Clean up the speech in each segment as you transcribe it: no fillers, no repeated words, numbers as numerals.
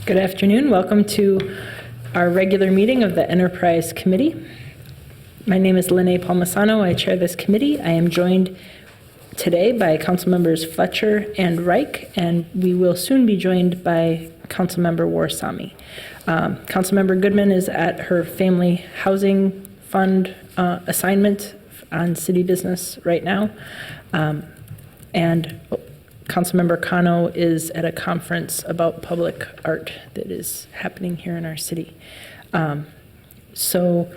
Good afternoon. Welcome to our regular meeting of the Enterprise Committee. My name is Lene Palmisano. I chair this committee. I am joined today by Council Members Fletcher and Reich, and we will soon be joined by Councilmember Warsame. Councilmember Goodman is at her Family Housing Fund assignment on city business right now. And Councilmember Cano is at a conference about public art that is happening here in our city. So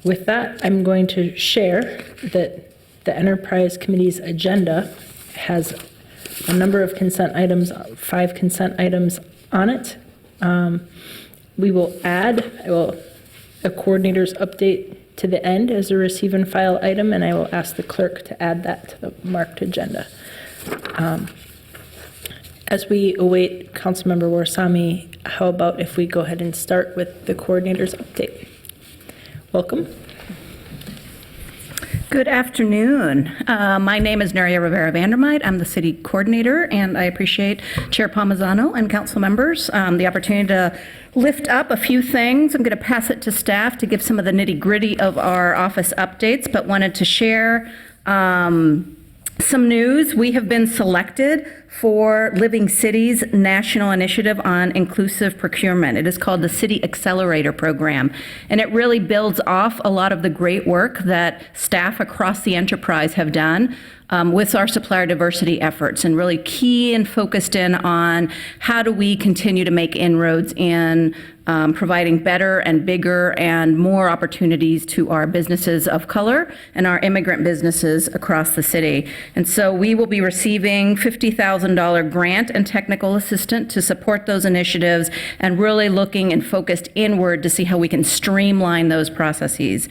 with that, I'm going to share that the Enterprise Committee's agenda has a number of consent items, 5 consent items on it. We will add a coordinator's update to the end as a receive and file item, and I will ask the clerk to add that to the marked agenda. As we await Councilmember Warsame, how about if we go ahead and start with the coordinator's update? Welcome. Good afternoon. My name is Neria Rivera-Vandermite. I'm the city coordinator, and I appreciate Chair Palmisano and council members the opportunity to lift up a few things. I'm going to pass it to staff to give some of the nitty-gritty of our office updates, but wanted to share some news. We have been selected for Living Cities National Initiative on Inclusive Procurement. It is called the City Accelerator Program, and it really builds off a lot of the great work that staff across the enterprise have done with our supplier diversity efforts, and really key and focused in on how do we continue to make inroads in providing better and bigger and more opportunities to our businesses of color and our immigrant businesses across the city. And so we will be receiving $50,000 grant and technical assistance to support those initiatives, and really looking and focused inward to see how we can streamline those processes.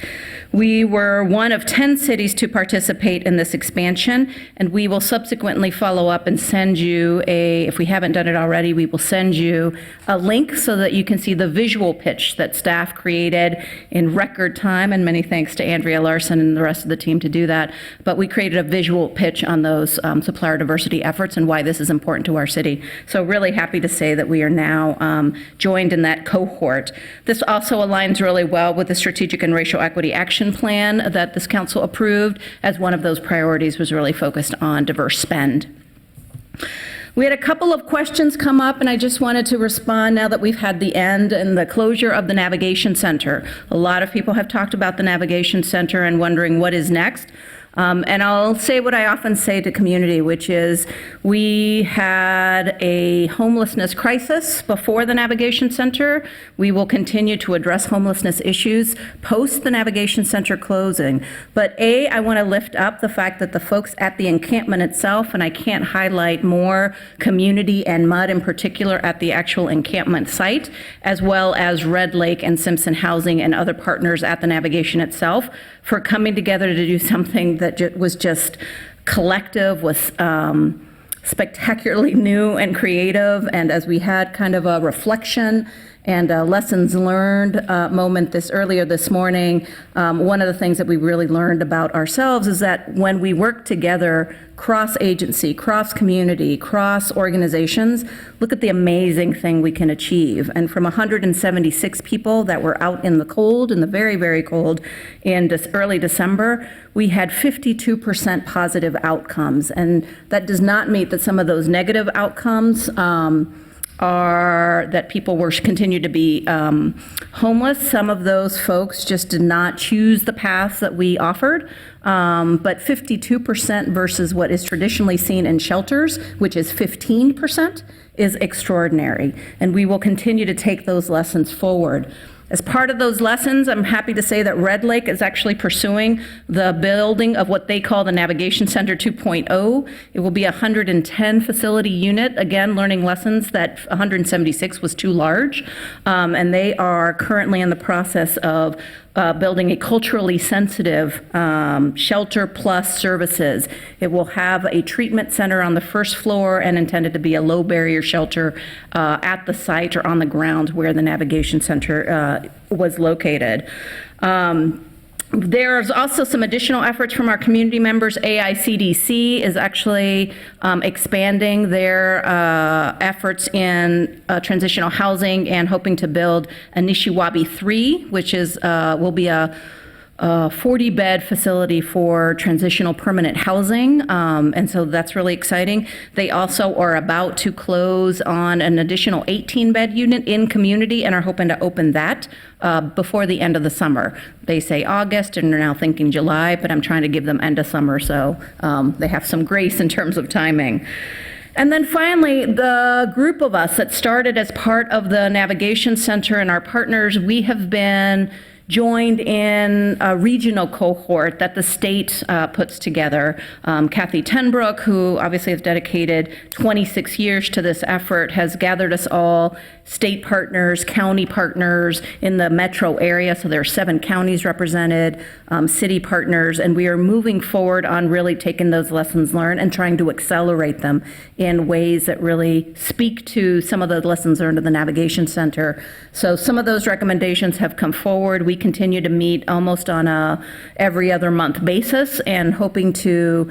We were one of 10 cities to participate in this expansion, and we will subsequently follow up and send you if we haven't done it already, we will send you a link so that you can see the visual pitch that staff created in record time, and many thanks to Andrea Larson and the rest of the team to do that. But we created a visual pitch on those supplier diversity efforts and why this is important to our city. So really happy to say that we are now joined in that cohort. This also aligns really well with the Strategic and Racial Equity Action Plan that this council approved, as one of those priorities was really focused on diverse spend. We had a couple of questions come up, and I just wanted to respond now that we've had the end and the closure of the Navigation Center. A lot of people have talked about the Navigation Center and wondering what is next. And I'll say what I often say to community, which is we had a homelessness crisis before the Navigation Center. We will continue to address homelessness issues post the Navigation Center closing. But I want to lift up the fact that the folks at the encampment itself, and I can't highlight more community and MUD in particular at the actual encampment site, as well as Red Lake and Simpson Housing and other partners at the Navigation itself, for coming together to do something that was just collective, was spectacularly new and creative. And as we had kind of a reflection and a lessons learned moment earlier this morning, one of the things that we really learned about ourselves is that when we work together, cross-agency, cross-community, cross-organizations, look at the amazing thing we can achieve. And from 176 people that were out in the cold, in the very, very cold, in early December, we had 52% positive outcomes. And that does not mean that some of those negative outcomes are that people were continued to be homeless. Some of those folks just did not choose the paths that we offered. But 52% versus what is traditionally seen in shelters, which is 15%, is extraordinary. And we will continue to take those lessons forward. As part of those lessons, I'm happy to say that Red Lake is actually pursuing the building of what they call the Navigation Center 2.0. It will be a 110 facility unit, again, learning lessons that 176 was too large. And they are currently in the process of building a culturally sensitive shelter plus services. It will have a treatment center on the first floor and intended to be a low barrier shelter at the site or on the ground where the Navigation Center was located. There's also some additional efforts from our community members. AICDC is actually expanding their efforts in transitional housing and hoping to build a Nishiwabi 3, which is will be a 40-bed facility for transitional permanent housing, and so that's really exciting. They also are about to close on an additional 18-bed unit in community and are hoping to open that before the end of the summer. They say August and are now thinking July, but I'm trying to give them end of summer, so they have some grace in terms of timing. And then finally, the group of us that started as part of the Navigation Center and our partners, we have been joined in a regional cohort that the state puts together. Kathy Tenbrook, who obviously has dedicated 26 years to this effort, has gathered us all, state partners, county partners in the metro area, so there are 7 counties represented, city partners, and we are moving forward on really taking those lessons learned and trying to accelerate them in ways that really speak to some of the lessons learned in the Navigation Center. So some of those recommendations have come forward. We continue to meet almost on a every other month basis and hoping to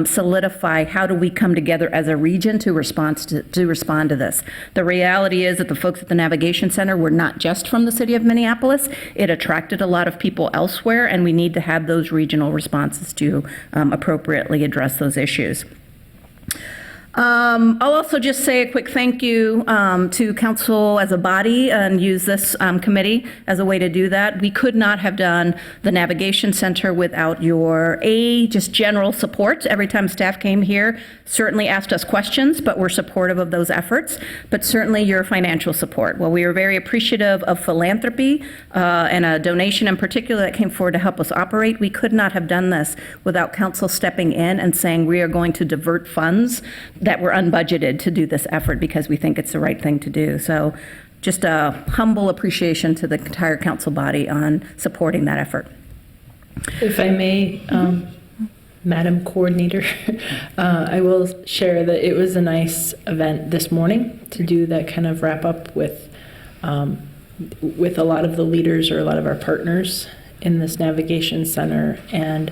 solidify how do we come together as a region to respond to this. The reality is that the folks at the Navigation Center were not just from the city of Minneapolis. It attracted a lot of people elsewhere, and we need to have those regional responses to appropriately address those issues. I'll also just say a quick thank you to council as a body and use this committee as a way to do that. We could not have done the Navigation Center without your just general support. Every time staff came here, certainly asked us questions, but were supportive of those efforts, but certainly your financial support. Well, we are very appreciative of philanthropy and a donation in particular that came forward to help us operate. We could not have done this without council stepping in and saying we are going to divert funds that were unbudgeted to do this effort because we think it's the right thing to do. So just a humble appreciation to the entire council body on supporting that effort. If I may, Madam Coordinator, I will share that it was a nice event this morning to do that kind of wrap up with a lot of the leaders or a lot of our partners in this Navigation Center, and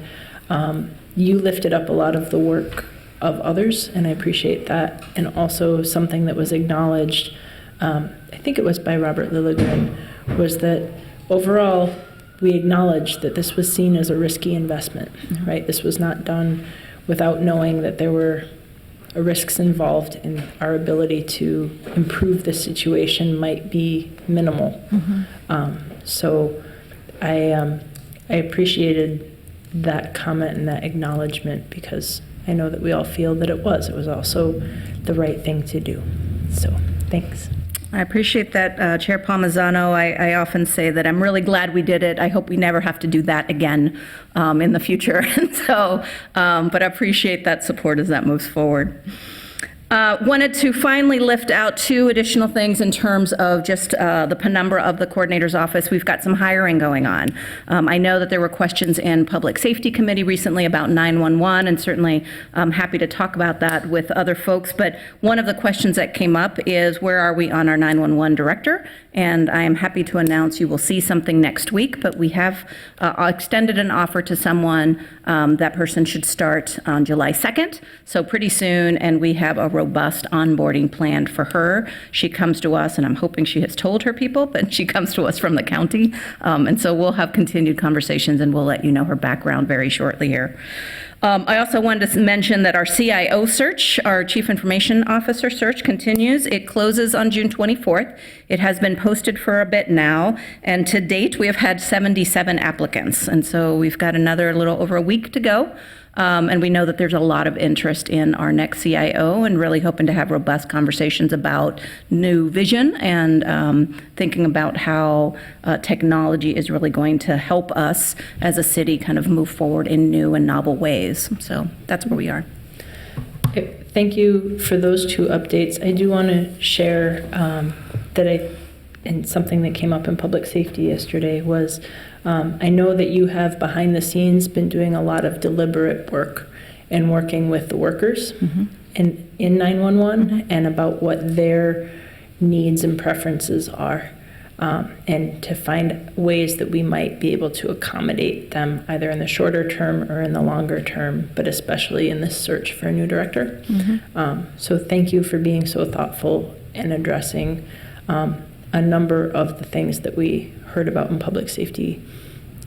you lifted up a lot of the work of others, and I appreciate that. And also something that was acknowledged, I think it was by Robert Lilligren, was that overall we acknowledged that this was seen as a risky investment, right? This was not done without knowing that there were risks involved, and our ability to improve the situation might be minimal. So I appreciated that comment and that acknowledgement, because I know that we all feel that it was also the right thing to do. So thanks. I appreciate that, Chair Palmisano. I often say that I'm really glad we did it. I hope we never have to do that again in the future. And so, but I appreciate that support as that moves forward. Wanted to finally lift out 2 additional things in terms of just the penumbra of the coordinator's office. We've got some hiring going on. I know that there were questions in Public Safety Committee recently about 911, and certainly I'm happy to talk about that with other folks. But one of the questions that came up is, where are we on our 911 director? And I am happy to announce you will see something next week, but we have extended an offer to someone. That person should start on July 2nd, so pretty soon, and we have a robust onboarding plan for her. She comes to us, and I'm hoping she has told her people, but she comes to us from the county, and so we'll have continued conversations, and we'll let you know her background very shortly here. I also wanted to mention that our CIO search, our Chief Information Officer search, continues. It closes on June 24th. It has been posted for a bit now, and to date, we have had 77 applicants, and so we've got another little over a week to go. And we know that there's a lot of interest in our next CIO, and really hoping to have robust conversations about new vision and thinking about how technology is really going to help us as a city kind of move forward in new and novel ways. So that's where we are. Okay, thank you for those 2 updates. I do want to share and something that came up in public safety yesterday was, I know that you have behind the scenes been doing a lot of deliberate work and working with the workers in 911 and about what their needs and preferences are. and to find ways that we might be able to accommodate them either in the shorter term or in the longer term, but especially in this search for a new director. So thank you for being so thoughtful and addressing a number of the things that we heard about in public safety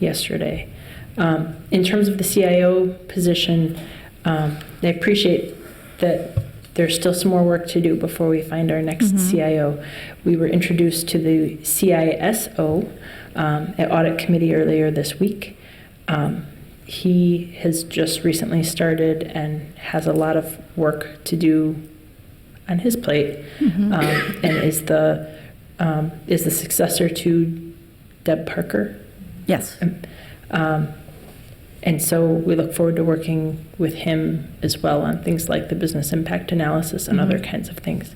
yesterday. In terms of the CIO position, I appreciate that there's still some more work to do before we find our next CIO. We were introduced to the CISO at Audit Committee earlier this week. He has just recently started and has a lot of work to do on his plate, and is the successor to Deb Parker. Yes. And so we look forward to working with him as well on things like the business impact analysis and other kinds of things.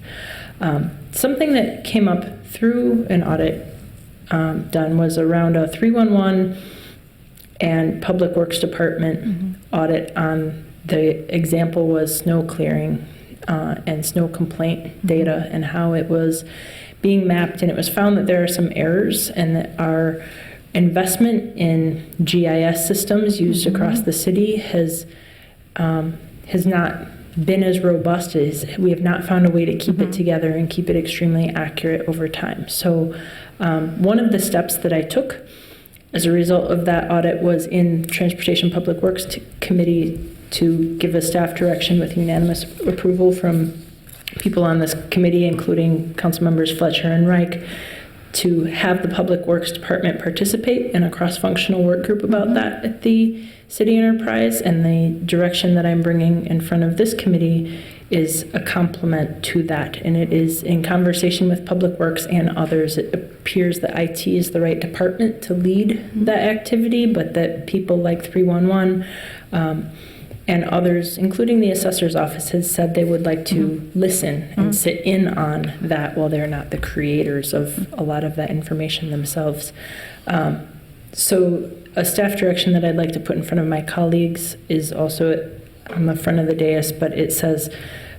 Something that came up through an audit done was around a 311 and Public Works Department audit on, the example was snow clearing and snow complaint data and how it was being mapped, and it was found that there are some errors and that our investment in GIS systems used across the city has not been as robust as we have not found a way to keep it together and keep it extremely accurate over time. So one of the steps that I took as a result of that audit was in Transportation Public Works Committee to give a staff direction with unanimous approval from people on this committee, including council members Fletcher and Reich, to have the Public Works Department participate in a cross-functional work group about that at the city enterprise. And the direction that I'm bringing in front of this committee is a complement to that. And it is in conversation with Public Works and others. It appears that IT is the right department to lead that activity, but that people like 311 and others, including the assessor's office, has said they would like to listen and sit in on that while they're not the creators of a lot of that information themselves. So a staff direction that I'd like to put in front of my colleagues is also on the front of the dais, but it says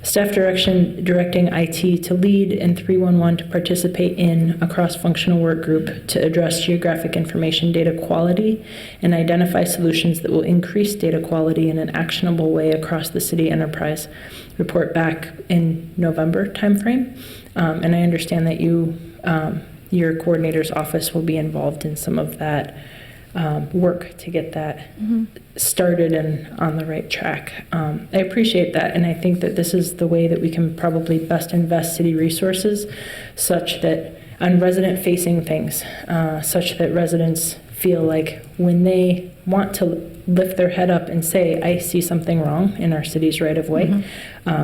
staff direction directing IT to lead and 311 to participate in a cross-functional work group to address geographic information data quality and identify solutions that will increase data quality in an actionable way across the city enterprise. Report back in November timeframe. And I understand that your coordinator's office will be involved in some of that work to get that started and on the right track. I appreciate that, and I think that this is the way that we can probably best invest city resources such that on resident-facing things, such that residents feel like when they want to lift their head up and say, I see something wrong in our city's right-of-way,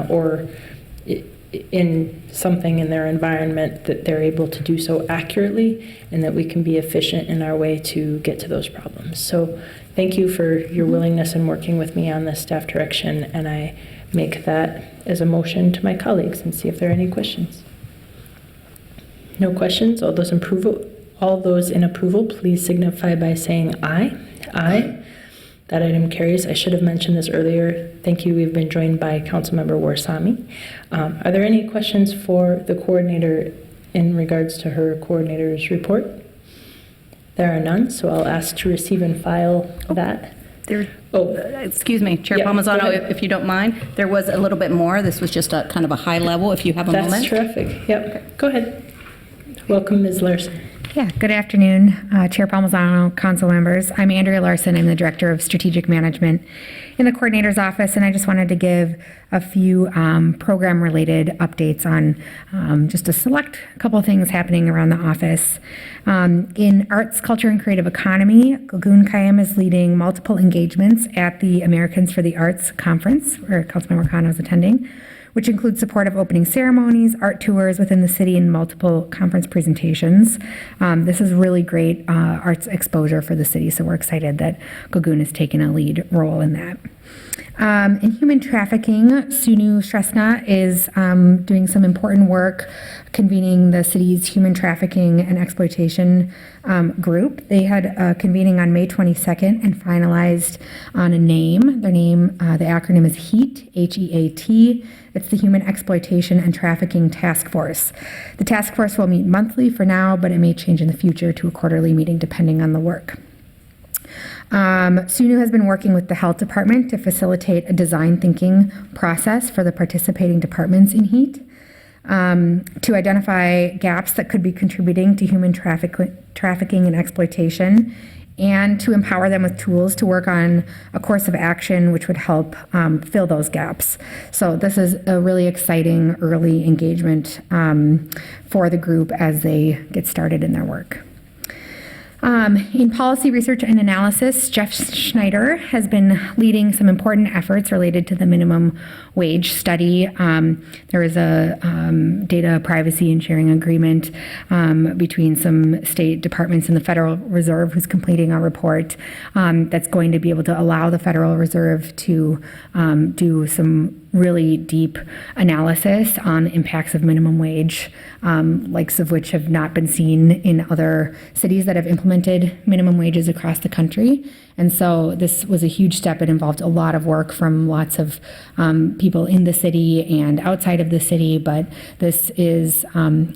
or in something in their environment, that they're able to do so accurately and that we can be efficient in our way to get to those problems. So thank you for your willingness in working with me on this staff direction, and I make that as a motion to my colleagues and see if there are any questions. No questions? All those in approval, please signify by saying aye. Aye. That item carries. I should have mentioned this earlier. Thank you. We've been joined by Councilmember Warsami. Are there any questions for the coordinator in regards to her coordinator's report? There are none, so I'll ask to receive and file that. Excuse me, Chair Yeah, Palmisano, go ahead. if you don't mind, there was a little bit more. This was just a kind of a high level, if you have a moment. That's terrific. Yep. Okay. Go ahead. Welcome, Ms. Larson. Yeah, good afternoon, Chair Palmisano, council members. I'm Andrea Larson. I'm the Director of Strategic Management in the Coordinator's Office, and I just wanted to give a few program-related updates on just a select couple of things happening around the office. In arts, culture, and creative economy, Lagoon Cayam is leading multiple engagements at the Americans for the Arts Conference, where Councilmember Kano is attending, which includes support of opening ceremonies, art tours within the city, and multiple conference presentations. This is really great arts exposure for the city, so we're excited that Lagoon is taking a lead role in that. In human trafficking, Sunu Sresna is doing some important work convening the city's human trafficking and exploitation group. They had a convening on May 22nd and finalized on a name. The acronym is HEAT, H-E-A-T. It It's the Human Exploitation and Trafficking Task Force. The task force will meet monthly for now, but it may change in the future to a quarterly meeting depending on the work. SUNY has been working with the health department to facilitate a design thinking process for the participating departments in HEAT, to identify gaps that could be contributing to human trafficking and exploitation, and to empower them with tools to work on a course of action which would help fill those gaps. So this is a really exciting early engagement for the group as they get started in their work. In policy research and analysis, Jeff Schneider has been leading some important efforts related to the minimum wage study. There is a data privacy and sharing agreement between some state departments and the Federal Reserve, who's completing a report that's going to be able to allow the Federal Reserve to do some really deep analysis on the impacts of minimum wage, likes of which have not been seen in other cities that have implemented minimum wages across the country. And so this was a huge step. It involved a lot of work from lots of people in the city and outside of the city, but this is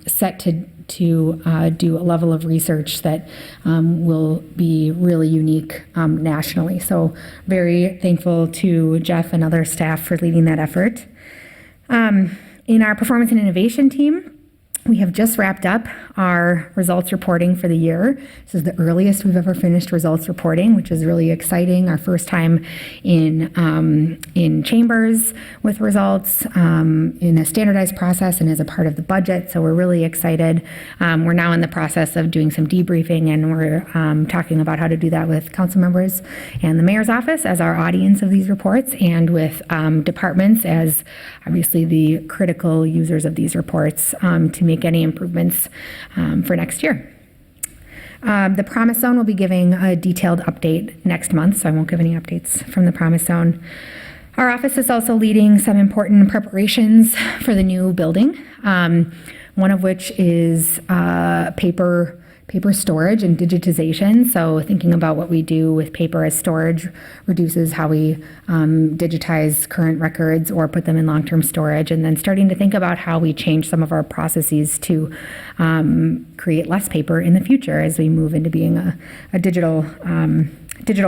set to do a level of research that will be really unique nationally. So very thankful to Jeff and other staff for leading that effort. In our performance and innovation team, we have just wrapped up our results reporting for the year. This is the earliest we've ever finished results reporting, which is really exciting. Our first time in chambers with results in a standardized process and as a part of the budget. So we're really excited. We're now in the process of doing some debriefing, and we're talking about how to do that with council members and the mayor's office as our audience of these reports, and with departments as obviously the critical users of these reports to make any improvements for next year. The Promise Zone will be giving a detailed update next month, so I won't give any updates from the Promise Zone. Our office is also leading some important preparations for the new building, one of which is paper storage and digitization. So thinking about what we do with paper as storage reduces how we digitize current records or put them in long-term storage, and then starting to think about how we change some of our processes to create less paper in the future as we move into being a digital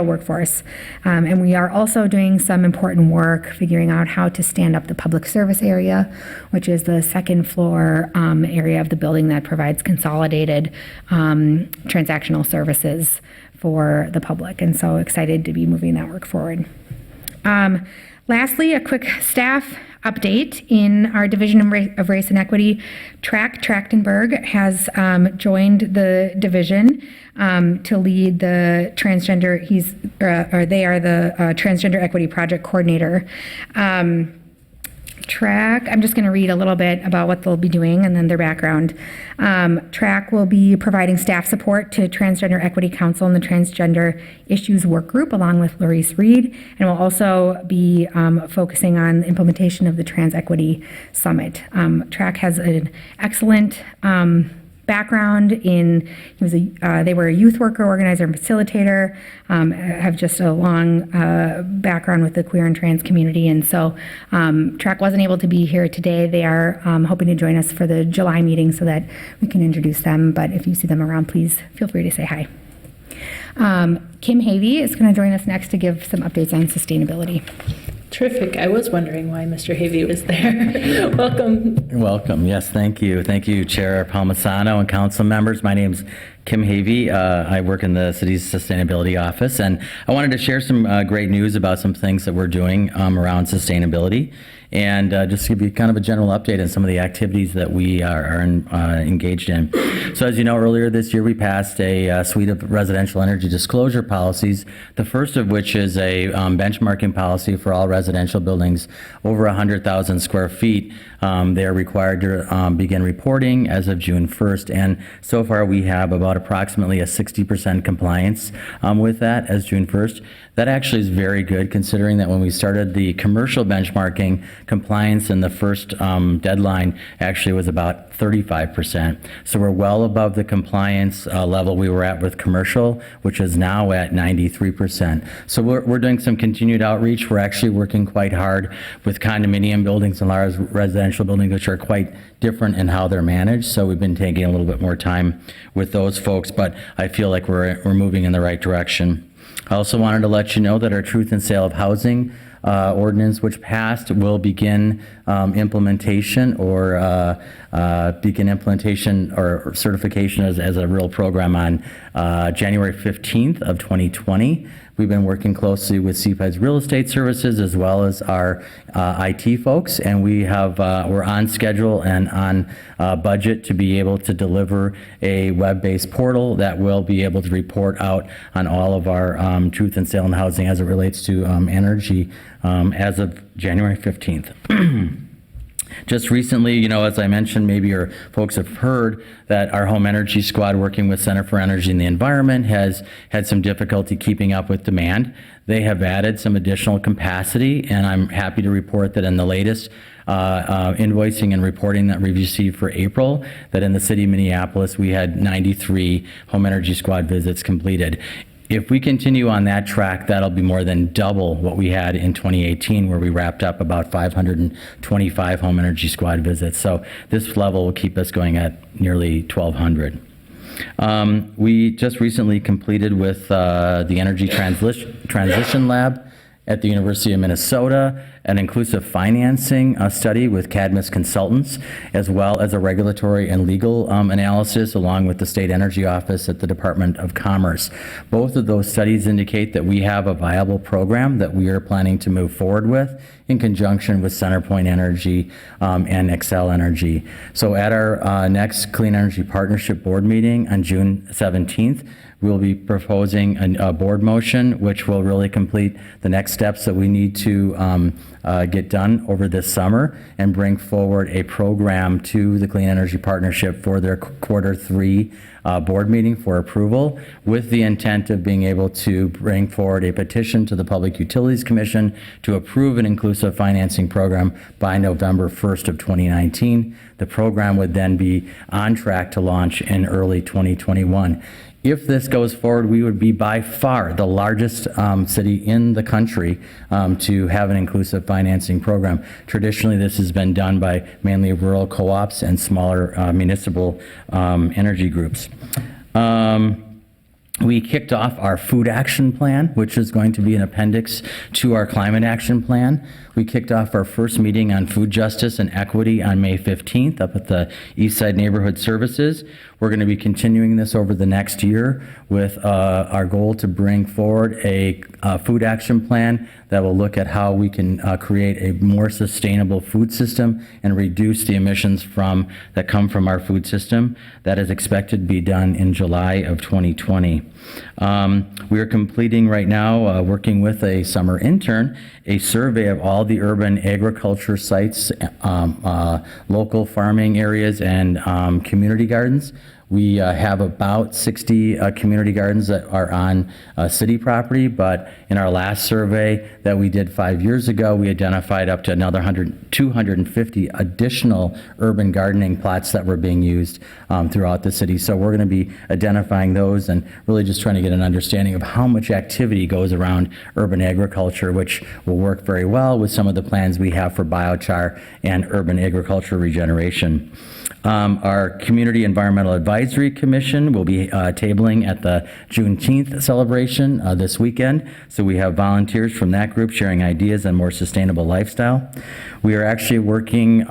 workforce. And we are also doing some important work figuring out how to stand up the public service area, which is the second floor area of the building that provides consolidated transactional services for the public. And so excited to be moving that work forward. Lastly, a quick staff update. In our Division of Race and Equity, Trachtenberg has joined the division to lead the transgender, they are the Transgender Equity Project Coordinator. I'm just going to read a little bit about what they'll be doing and then their background. TRAC will be providing staff support to Transgender Equity Council and the Transgender Issues Work Group, along with Laurice Reed, and will also be focusing on the implementation of the Trans Equity Summit. TRAC has an excellent background in, they were a youth worker, organizer, and facilitator, have just a long background with the queer and trans community. And so TRAC wasn't able to be here today. They are hoping to join us for the July meeting so that we can introduce them. But if you see them around, please feel free to say hi. Kim Havey is going to join us next to give some updates on sustainability. Terrific. I was wondering why Mr. Havey was there. Welcome. Welcome. Yes, thank you. Thank you, Chair Palmisano and council members. My name's Kim Havey. I work in the city's sustainability office, and I wanted to share some great news about some things that we're doing around sustainability, and just give you kind of a general update on some of the activities that we are engaged in. So as you know, earlier this year we passed a suite of residential energy disclosure policies, the first of which is a benchmarking policy for all residential buildings over 100,000 square feet. They are required to begin reporting as of June 1st, and so far we have about approximately a 60% compliance with that as June 1st. That actually is very good, considering that when we started the commercial benchmarking, compliance in the first deadline actually was about 35%. So we're well above the compliance level we were at with commercial, which is now at 93%. So we're doing some continued outreach. We're actually working quite hard with condominium buildings and large residential buildings, which are quite different in how they're managed. So we've been taking a little bit more time with those folks, but I feel like we're moving in the right direction. I also wanted to let you know that our truth and sale of housing ordinance, which passed, will begin implementation or certification as a real program on January 15th of 2020. We've been working closely with CPED's Real Estate Services as well as our IT folks, and we're on schedule and on budget to be able to deliver a web-based portal that will be able to report out on all of our truth and sale and housing as it relates to energy as of January 15th. Just recently, as I mentioned, maybe your folks have heard that our home energy squad working with Center for Energy and the Environment has had some difficulty keeping up with demand. They have added some additional capacity, and I'm happy to report that in the latest invoicing and reporting that we've received for April, that in the city of Minneapolis, we had 93 home energy squad visits completed. If we continue on that track, that'll be more than double what we had in 2018, where we wrapped up about 525 home energy squad visits. So this level will keep us going at nearly 1,200. We just recently completed with the Energy Transition Lab at the University of Minnesota an inclusive financing study with Cadmus Consultants, as well as a regulatory and legal analysis along with the State Energy Office at the Department of Commerce. Both of those studies indicate that we have a viable program that we are planning to move forward with in conjunction with CenterPoint Energy and Xcel Energy. So at our next Clean Energy Partnership Board meeting on June 17th, we'll be proposing a board motion, which will really complete the next steps that we need to get done over this summer and bring forward a program to the Clean Energy Partnership for their Q3 board meeting for approval, with the intent of being able to bring forward a petition to the Public Utilities Commission to approve an inclusive financing program by November 1st of 2019. The program would then be on track to launch in early 2021. If this goes forward, we would be by far the largest city in the country to have an inclusive financing program. Traditionally, this has been done by mainly rural co-ops and smaller municipal energy groups. We kicked off our food action plan, which is going to be an appendix to our climate action plan. We kicked off our first meeting on food justice and equity on May 15th up at the Eastside Neighborhood Services. We're going to be continuing this over the next year with our goal to bring forward a food action plan that will look at how we can create a more sustainable food system and reduce the emissions that come from our food system. That is expected to be done in July of 2020. We are completing right now, working with a summer intern, a survey of all the urban agriculture sites, local farming areas, and community gardens. We have about 60 community gardens that are on city property, but in our last survey that we did 5 years ago, we identified up to another 250 additional urban gardening plots that were being used throughout the city. So we're going to be identifying those and really just trying to get an understanding of how much activity goes around urban agriculture, which will work very well with some of the plans we have for biochar and urban agriculture regeneration. Our Community Environmental Advisory Commission will be tabling at the Juneteenth celebration this weekend. So we have volunteers from that group sharing ideas on more sustainable lifestyle. We are actually working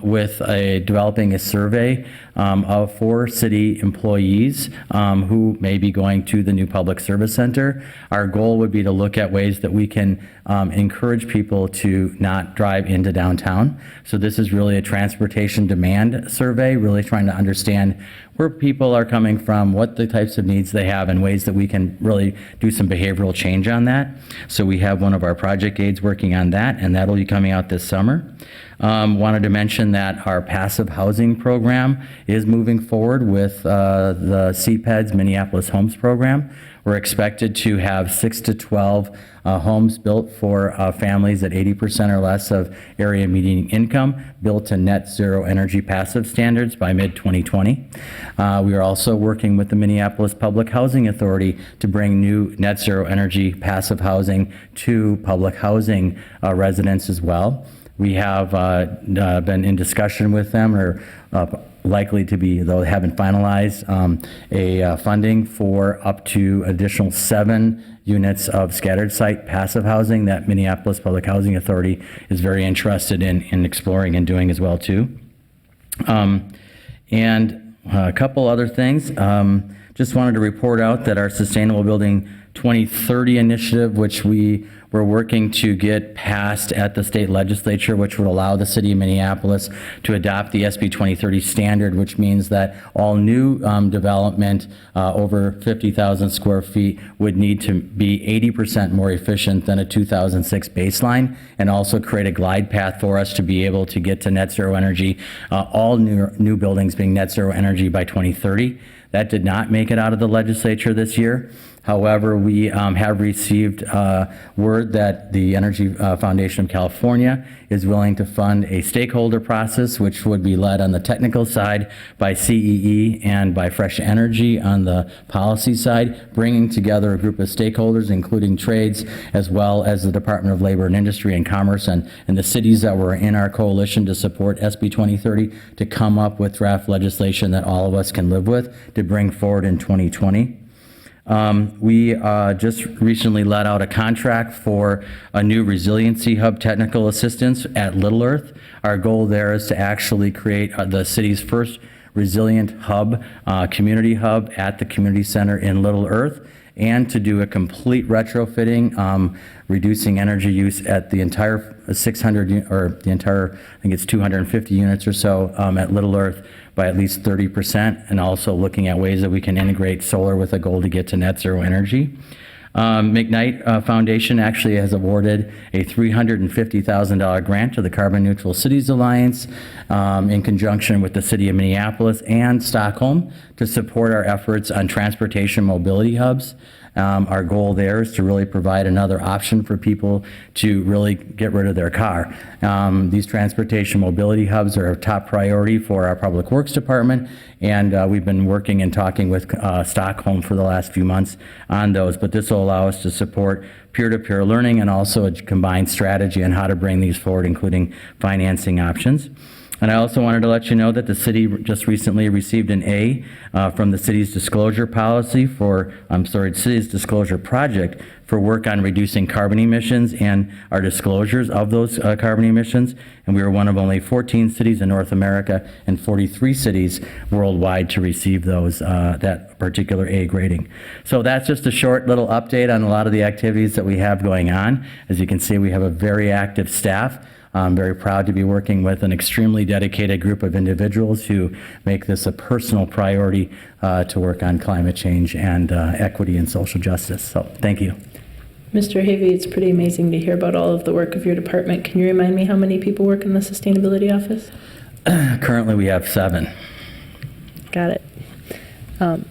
with developing a survey of 4 city employees who may be going to the new Public Service Center. Our goal would be to look at ways that we can encourage people to not drive into downtown. So this is really a transportation demand survey, really trying to understand where people are coming from, what the types of needs they have, and ways that we can really do some behavioral change on that. So we have one of our project aides working on that, and that'll be coming out this summer. Wanted to mention that our passive housing program is moving forward with the CPED's Minneapolis Homes program. We're expected to have 6 to 12 homes built for families at 80% or less of area median income, built to net zero energy passive standards by mid-2020. We are also working with the Minneapolis Public Housing Authority to bring new net zero energy passive housing to public housing residents as well. We have been in discussion with them, or likely to be, though they haven't finalized, a funding for up to additional 7 units of scattered site passive housing that Minneapolis Public Housing Authority is very interested in exploring and doing as well too. And a couple other things. Just wanted to report out that our Sustainable Building 2030 initiative, which we were working to get passed at the state legislature, which would allow the city of Minneapolis to adopt the SB 2030 standard, which means that all new development over 50,000 square feet would need to be 80% more efficient than a 2006 baseline, and also create a glide path for us to be able to get to net zero energy, all new buildings being net zero energy by 2030. That did not make it out of the legislature this year. However, we have received word that the Energy Foundation of California is willing to fund a stakeholder process, which would be led on the technical side by CEE and by Fresh Energy on the policy side, bringing together a group of stakeholders, including trades, as well as the Department of Labor and Industry and Commerce and the cities that were in our coalition to support SB 2030 to come up with draft legislation that all of us can live with to bring forward in 2020. We just recently let out a contract for a new resiliency hub technical assistance at Little Earth. Our goal there is to actually create the city's first resilient hub, community hub at the community center in Little Earth, and to do a complete retrofitting, reducing energy use at the entire 600, or the entire, I think it's 250 units or so at Little Earth by at least 30%, and also looking at ways that we can integrate solar with a goal to get to net zero energy. McKnight Foundation actually has awarded a $350,000 grant to the Carbon Neutral Cities Alliance in conjunction with the City of Minneapolis and Stockholm to support our efforts on transportation mobility hubs. Our goal there is to really provide another option for people to really get rid of their car. These transportation mobility hubs are a top priority for our Public Works Department, and we've been working and talking with Stockholm for the last few months on those, but this will allow us to support peer-to-peer learning and also a combined strategy on how to bring these forward, including financing options. And I also wanted to let you know that the city just recently received an A from the city's disclosure policy for, city's disclosure project for work on reducing carbon emissions and our disclosures of those carbon emissions. And we were one of only 14 cities in North America and 43 cities worldwide to receive those, that particular A grading. So that's just a short little update on a lot of the activities that we have going on. As you can see, we have a very active staff. I'm very proud to be working with an extremely dedicated group of individuals who make this a personal priority to work on climate change and equity and social justice. So thank you. Mr. Havey, it's pretty amazing to hear about all of the work of your department. Can you remind me how many people work in the Sustainability Office? Currently, we have 7. Got it.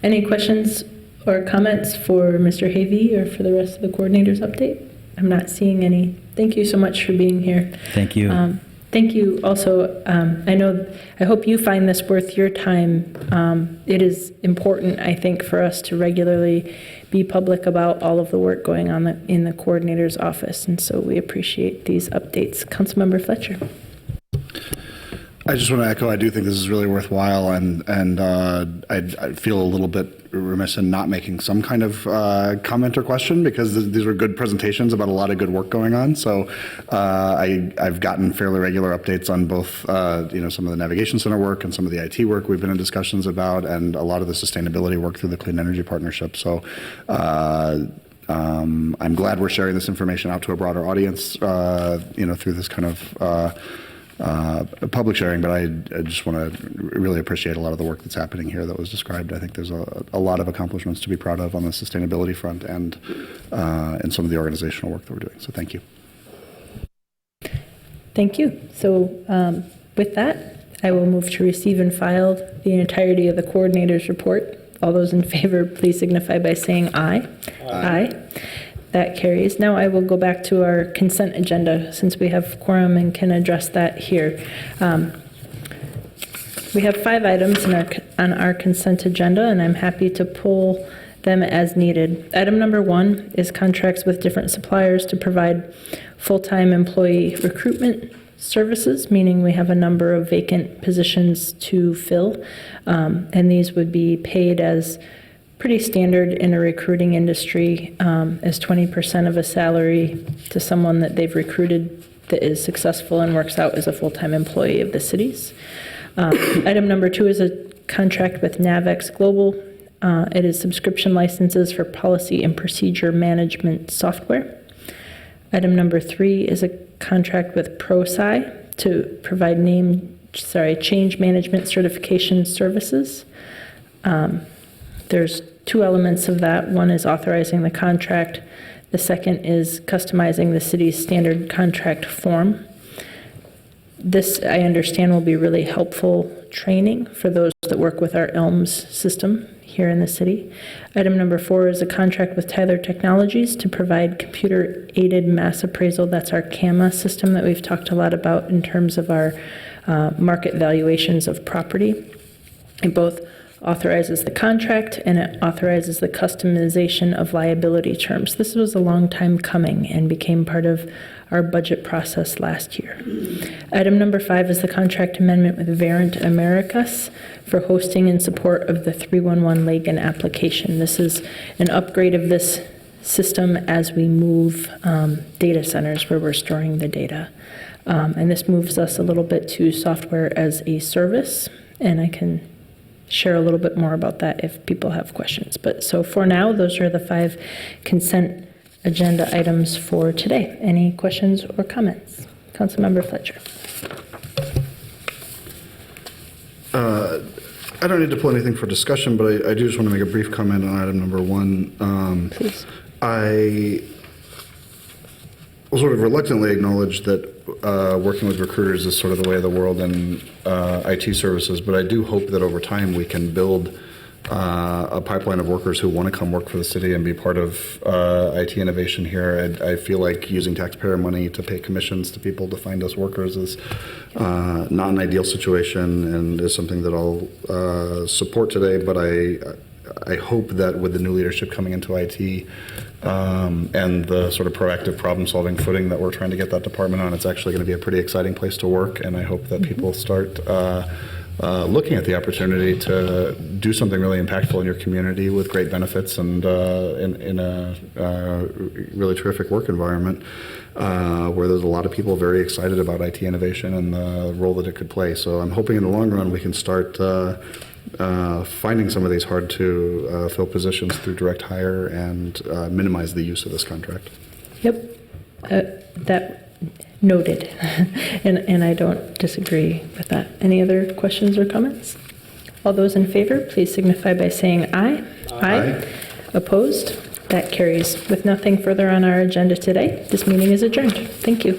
Any questions or comments for Mr. Havey or for the rest of the coordinators update? I'm not seeing any. Thank you so much for being here. Thank you. Thank you also. I hope you find this worth your time. It is important, I think, for us to regularly be public about all of the work going on in the coordinator's office. And so we appreciate these updates. Councilmember Fletcher. I just want to echo, I do think this is really worthwhile, and I feel a little bit remiss in not making some kind of comment or question, because these were good presentations about a lot of good work going on. So I've gotten fairly regular updates on both some of the Navigation Center work and some of the IT work we've been in discussions about, and a lot of the sustainability work through the Clean Energy Partnership. So I'm glad we're sharing this information out to a broader audience, through this kind of public sharing, but I just want to really appreciate a lot of the work that's happening here that was described. I think there's a lot of accomplishments to be proud of on the sustainability front and some of the organizational work that we're doing. So thank you. Thank you. So with that, I will move to receive and file the entirety of the coordinator's report. All those in favor, please signify by saying aye. Aye. That carries. Now I will go back to our consent agenda since we have quorum and can address that here. We have 5 items on our consent agenda, and I'm happy to pull them as needed. Item number 1 is contracts with different suppliers to provide full-time employee recruitment services, meaning we have a number of vacant positions to fill, and these would be paid as pretty standard in a recruiting industry, as 20% of a salary to someone that they've recruited that is successful and works out as a full-time employee of the cities. Item number 2 is a contract with Navex Global. It is subscription licenses for policy and procedure management software. Item number 3 is a contract with ProSci to provide change management certification services. There's 2 elements of that. One is authorizing the contract. The second is customizing the city's standard contract form. This, I understand, will be really helpful training for those that work with our ELMS system here in the city. Item number 4 is a contract with Tyler Technologies to provide computer-aided mass appraisal. That's our CAMA system that we've talked a lot about in terms of our market valuations of property. It both authorizes the contract and it authorizes the customization of liability terms. This was a long time coming and became part of our budget process last year. Item number 5 is the contract amendment with Verint Americas for hosting and support of the 311 Lagan application. This is an upgrade of this system as we move data centers where we're storing the data. And this moves us a little bit to software as a service, and I can share a little bit more about that if people have questions. But so for now, those are the 5 consent agenda items for today. Any questions or comments? Councilmember Fletcher. I don't need to pull anything for discussion, but I do just want to make a brief comment on item number 1. Please. I will sort of reluctantly acknowledge that working with recruiters is sort of the way of the world in IT services, but I do hope that over time we can build a pipeline of workers who want to come work for the city and be part of IT innovation here. I feel like using taxpayer money to pay commissions to people to find us workers is not an ideal situation and is something that I'll support today, but I hope that with the new leadership coming into IT and the sort of proactive problem-solving footing that we're trying to get that department on, it's actually going to be a pretty exciting place to work, and I hope that people start looking at the opportunity to do something really impactful in your community with great benefits and in a really terrific work environment where there's a lot of people very excited about IT innovation and the role that it could play. So I'm hoping in the long run we can start finding some of these hard to fill positions through direct hire and minimize the use of this contract. Yep. That noted. and I don't disagree with that. Any other questions or comments? All those in favor, please signify by saying aye. Aye. Opposed? That carries. With nothing further on our agenda today, this meeting is adjourned. Thank you.